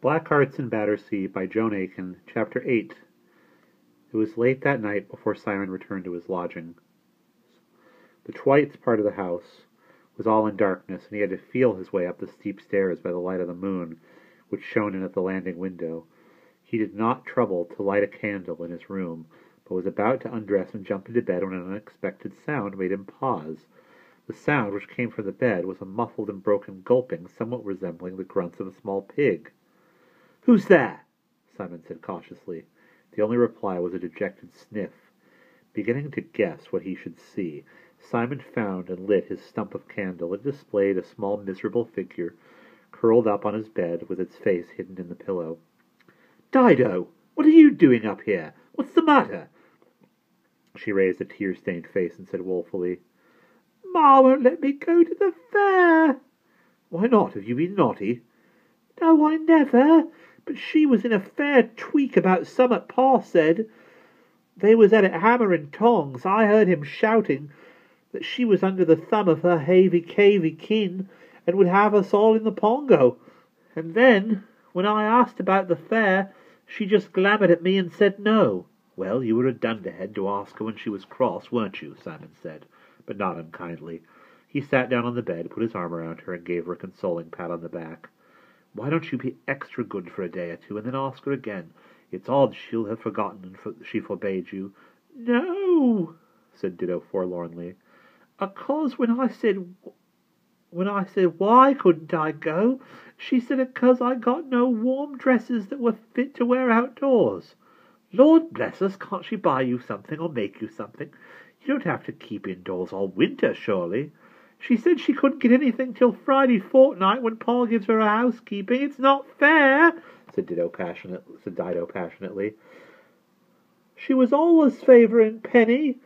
Black Hearts in Battersea by Joan Aiken, Chapter 8. It was late that night before Simon returned to his lodging. The Twites' part of the house was all in darkness, and he had to feel his way up the steep stairs by the light of the moon, which shone in at the landing window. He did not trouble to light a candle in his room, but was about to undress and jump into bed when an unexpected sound made him pause. The sound, which came from the bed, was a muffled and broken gulping, somewhat resembling the grunts of a small pig. "Who's there?" Simon said cautiously. The only reply was a dejected sniff. Beginning to guess what he should see, Simon found and lit his stump of candle. It displayed a small miserable figure, curled up on his bed, with its face hidden in the pillow. "Dido, what are you doing up here? What's the matter?" She raised a tear-stained face and said woefully, "Ma won't let me go to the fair." "Why not? Have you been naughty?" "No, I never. But she was in a fair tweak about summat Pa said. They was at it hammer and tongs. I heard him shouting that she was under the thumb of her havey-cavey kin and would have us all in the pongo. And then, when I asked about the fair, she just glamoured at me and said no." "Well, you were a dunderhead to ask her when she was cross, weren't you?" Simon said, but not unkindly. He sat down on the bed, put his arm around her, and gave her a consoling pat on the back. "Why don't you be extra good for a day or two, and then ask her again? It's odd she'll have forgotten and she forbade you." "No," said Ditto forlornly. "'Cause when I said why couldn't I go, she said 'cause I got no warm dresses that were fit to wear outdoors." "Lord bless us, can't she buy you something or make you something? You don't have to keep indoors all winter, surely." "She said she couldn't get anything till Friday fortnight, when Pa gives her a housekeeping. It's not fair," said Dido passionately. "She was always favouring Penny.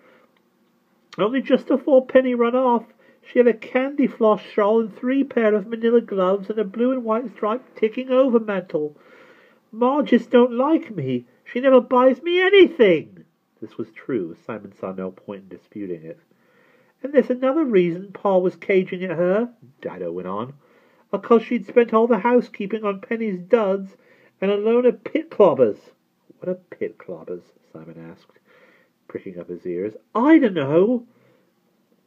Only just afore Penny run off, she had a candy floss shawl and 3 pair of manila gloves and a blue and white striped ticking over mantle. Ma just don't like me. She never buys me anything." This was true. Simon saw no point in disputing it. "And there's another reason Pa was caging at her," Dido went on. "'Cause she'd spent all the housekeeping on Penny's duds and a loan of pit clobbers." "What are pit clobbers?" Simon asked, pricking up his ears. "I don't know."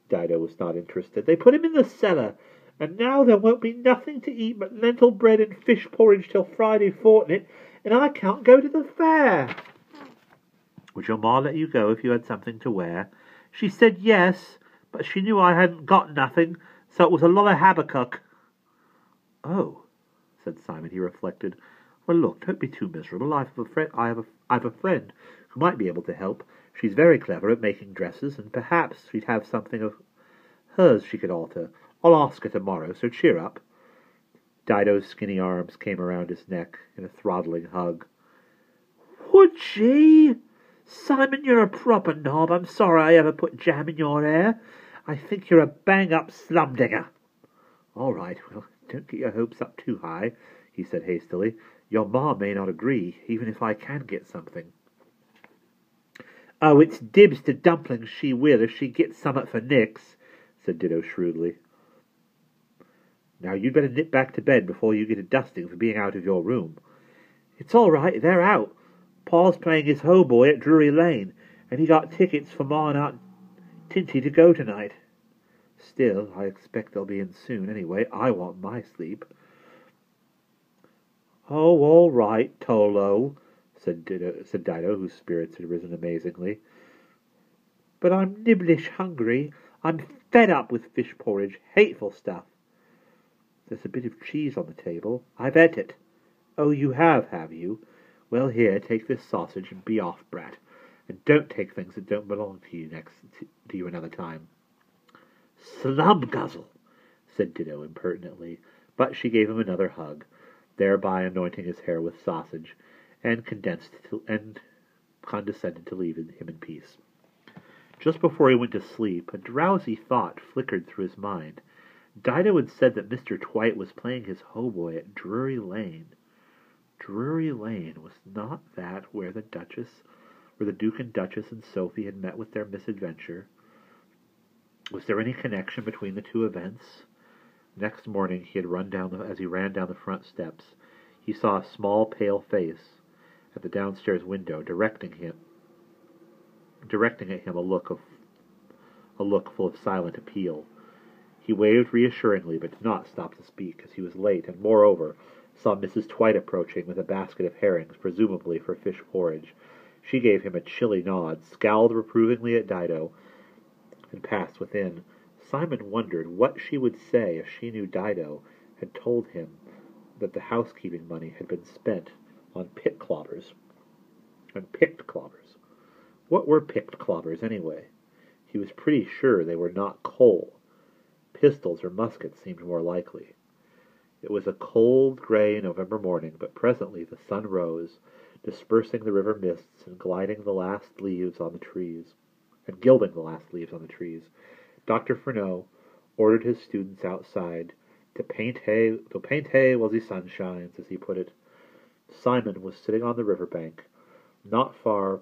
Dido was not interested. "They put him in the cellar, and now there won't be nothing to eat but lentil bread and fish porridge till Friday fortnight, and I can't go to the fair." "Would your ma let you go if you had something to wear?" "She said yes, but she knew I hadn't got nothing, so it was a lot of Habakkuk." "Oh," said Simon. He reflected. "Well, look, don't be too miserable. I've a friend who might be able to help. She's very clever at making dresses, and perhaps she'd have something of hers she could alter. I'll ask her tomorrow, so cheer up." Dido's skinny arms came around his neck in a throttling hug. "Would she? Simon, you're a proper knob. I'm sorry I ever put jam in your hair. I think you're a bang-up slumdinger." "All right, well, don't get your hopes up too high," he said hastily. "Your ma may not agree, even if I can get something." "Oh, it's dibs to dumplings she will if she gets summat for nix," said Ditto shrewdly. "Now you'd better nip back to bed before you get a dusting for being out of your room." "It's all right, they're out. Pa's playing his hautboy at Drury Lane, and he got tickets for Ma and Aunt Tinty to go tonight. Still, I expect they'll be in soon anyway. I want my sleep." "Oh, all right, Tolo," said Dido, whose spirits had risen amazingly. "But I'm nibblish hungry. I'm fed up with fish porridge. Hateful stuff." "There's a bit of cheese on the table. I've ate it." "Oh, you have you? Well, here, take this sausage and be off, brat. And don't take things that don't belong to you another time." "Slum guzzle," said Ditto impertinently, but she gave him another hug, thereby anointing his hair with sausage, and condescended to leave him in peace. Just before he went to sleep, a drowsy thought flickered through his mind. Dido had said that Mr. Twite was playing his hautboy at Drury Lane. Drury Lane, was not that where the Duke and Duchess and Sophie had met with their misadventure? Was there any connection between the two events? Next morning, as he ran down the front steps, He saw a small, pale face at the downstairs window, directing at him a look full of silent appeal. He waved reassuringly, but did not stop to speak, as he was late, and moreover saw Mrs. Twite approaching with a basket of herrings, presumably for fish porridge. She gave him a chilly nod, scowled reprovingly at Dido, and passed within. Simon wondered what she would say if she knew Dido had told him that the housekeeping money had been spent on picked clobbers. What were picked clobbers, anyway? He was pretty sure they were not coal. Pistols or muskets seemed more likely. It was a cold, grey November morning, but presently the sun rose, dispersing the river mists and gilding the last leaves on the trees. Dr. Furneaux ordered his students outside to paint hay while the sun shines, as he put it. Simon was sitting on the river bank, not far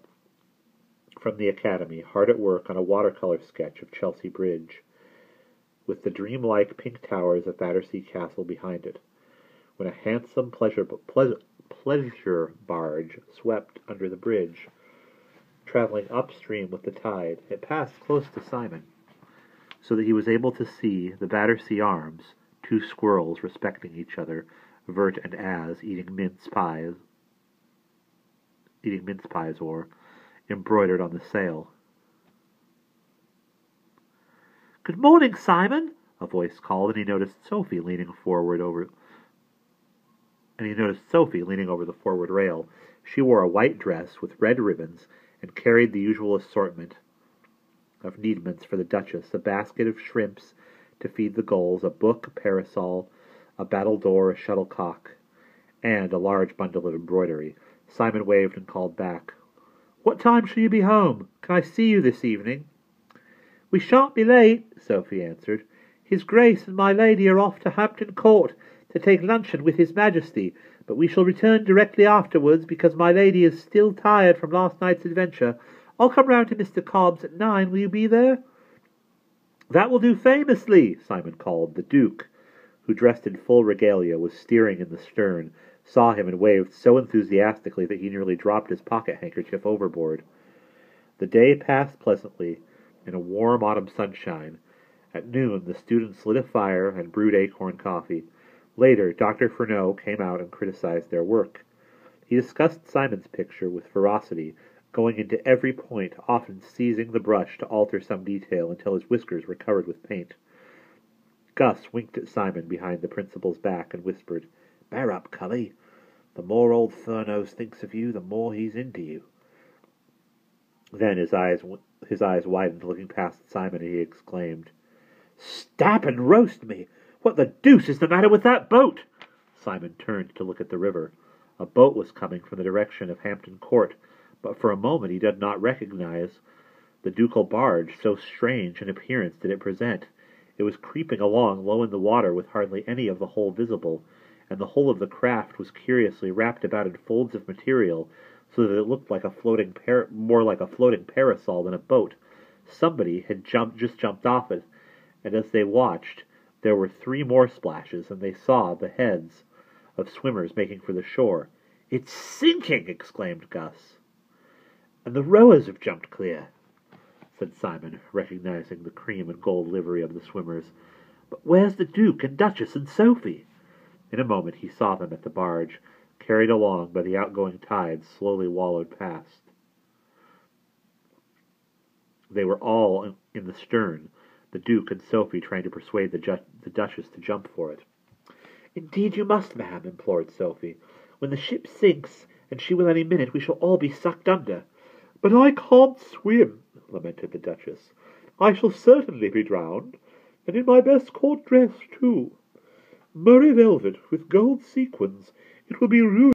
from the academy, hard at work on a watercolour sketch of Chelsea Bridge, with the dreamlike pink towers of Battersea Castle behind it, when a handsome pleasure barge swept under the bridge, travelling upstream with the tide. It passed close to Simon, so that he was able to see the Battersea Arms, two squirrels respecting each other, Vert and Az, eating mince pies, or embroidered on the sail. "Good morning, Simon," a voice called, and he noticed Sophie leaning over the forward rail. She wore a white dress with red ribbons and carried the usual assortment of needments for the Duchess: a basket of shrimps to feed the gulls, a book, a parasol, a battledore, a shuttlecock, and a large bundle of embroidery. Simon waved and called back, "What time shall you be home? Can I see you this evening?" "We shan't be late," Sophie answered. "His Grace and my lady are off to Hampton Court to take luncheon with His Majesty, but we shall return directly afterwards, because my lady is still tired from last night's adventure. I'll come round to Mr. Cobb's at 9. Will you be there?" "That will do famously," Simon called. The Duke, who, dressed in full regalia, was steering in the stern, saw him and waved so enthusiastically that he nearly dropped his pocket-handkerchief overboard. The day passed pleasantly in a warm autumn sunshine. At noon the students lit a fire and brewed acorn coffee. Later, Dr. Furneaux came out and criticized their work. He discussed Simon's picture with ferocity, going into every point, often seizing the brush to alter some detail until his whiskers were covered with paint. Gus winked at Simon behind the principal's back and whispered, "Bear up, Cully. The more old Furneaux thinks of you, the more he's into you." Then his eyes widened, looking past Simon, and he exclaimed, "Stab and roast me! What the deuce is the matter with that boat?" Simon turned to look at the river. A boat was coming from the direction of Hampton Court, but for a moment he did not recognize the ducal barge, so strange an appearance did it present. It was creeping along low in the water with hardly any of the hull visible, and the whole of the craft was curiously wrapped about in folds of material, so that it looked like more like a floating parasol than a boat. Somebody had just jumped off it, and as they watched, there were 3 more splashes, and they saw the heads of swimmers making for the shore. "It's sinking!" exclaimed Gus. "And the rowers have jumped clear," said Simon, recognizing the cream and gold livery of the swimmers. "But where's the Duke and Duchess and Sophie?" In a moment he saw them at the barge, carried along by the outgoing tide, slowly wallowed past. They were all in the stern, the Duke and Sophie trying to persuade the Duchess to jump for it. "Indeed you must, ma'am," implored Sophie. "When the ship sinks, and she will any minute, we shall all be sucked under." "But I can't swim," lamented the Duchess. "I shall certainly be drowned, and in my best court dress, too. Murray velvet with gold sequins. It will be ruined.